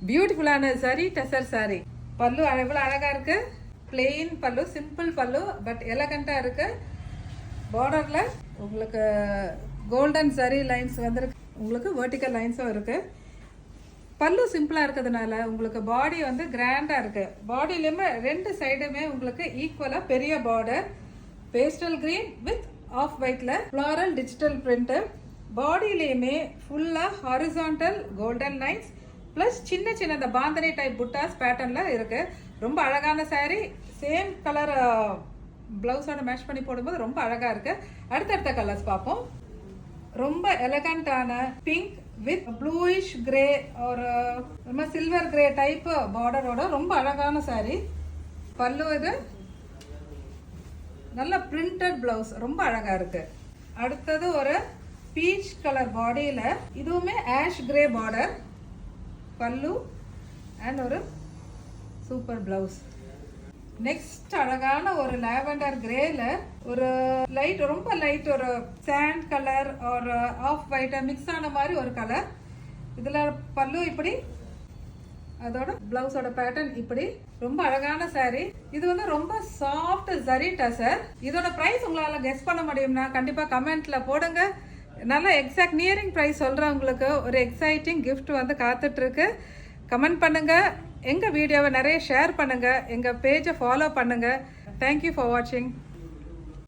பியூட்டிஃபுல்லான சரி டசர் சாரி. பல்லு எவ்வளவு அழகா இருக்கு. பிளெயின் பல்லு, சிம்பிள் பல்லு, பட் எலகண்டா இருக்கு. பார்டர்ல உங்களுக்கு கோல்டன் சரி லைன்ஸ் வந்துருக்கு. உங்களுக்கு வெர்டிக்கல் லைன்ஸும் இருக்கு. பல்லு சிம்பிளா இருக்கிறதுனால உங்களுக்கு பாடி வந்து கிராண்டா இருக்கு. பாடியிலுமே ரெண்டு சைடுமே உங்களுக்கு ஈக்குவலா பெரிய border, pastel green with off ஒயிட்ல ஃப்ளாரல் டிஜிட்டல் பிரிண்ட். பாடியிலையுமே ஃபுல்லா ஹாரிசான்டல் கோல்டன் லைன்ஸ் பிளஸ் சின்ன சின்ன இந்த பாந்தனி டைப் புட்டாஸ் பேட்டர்ன்ல இருக்கு. ரொம்ப அழகான சாரி. சேம் கலர் பிளவுஸோட மேட்ச் பண்ணி போடும்போது ரொம்ப அழகா இருக்கு. அடுத்தடுத்த கலர்ஸ் பார்ப்போம். ரொம்ப எலகண்டான பிங்க் வித் ப்ளூயிஷ் கிரே ஒரு சில்வர் கிரே டைப் பார்டரோட ரொம்ப அழகான சாரி. பல்லு இது நல்ல பிரிண்டட் பிளவுஸ், ரொம்ப அழகா இருக்கு. அடுத்தது ஒரு பீச் கலர் பாடியில இதுவுமே ஆஷ் கிரே பார்டர், பல்லு அண்ட் ஒரு சூப்பர் பிளவுஸ். நெக்ஸ்ட் அழகான ஒரு லாவெண்டர் கிரேல ஒரு லைட், ரொம்ப லைட் ஒரு சாண்ட் கலர் ஒரு ஆஃப் ஒயிட் மிக்ஸ் ஆன மாதிரி ஒரு கலர். இதுல பல்லு இப்படி, அதோட பிளவுஸோட பேட்டர்ன் இப்படி. ரொம்ப அழகான சாரி. இது வந்து ரொம்ப சாஃப்ட் ஜரி டசர். இதோட பிரைஸ் உங்களால கெஸ் பண்ண முடியும்னா கண்டிப்பா கமெண்ட்ல போடுங்க. நல்ல எக்ஸாக்ட் நியரிங் பிரைஸ் சொல்றவங்களுக்கு ஒரு எக்ஸைட்டிங் கிஃப்ட் வந்து காத்துட்டு இருக்கு. கமெண்ட் பண்ணுங்க. எங்க வீடியோவை நிறைய ஷேர் பண்ணுங்க. எங்க பேஜை ஃபாலோ பண்ணுங்க. தேங்க்யூ ஃபார் வாட்சிங்.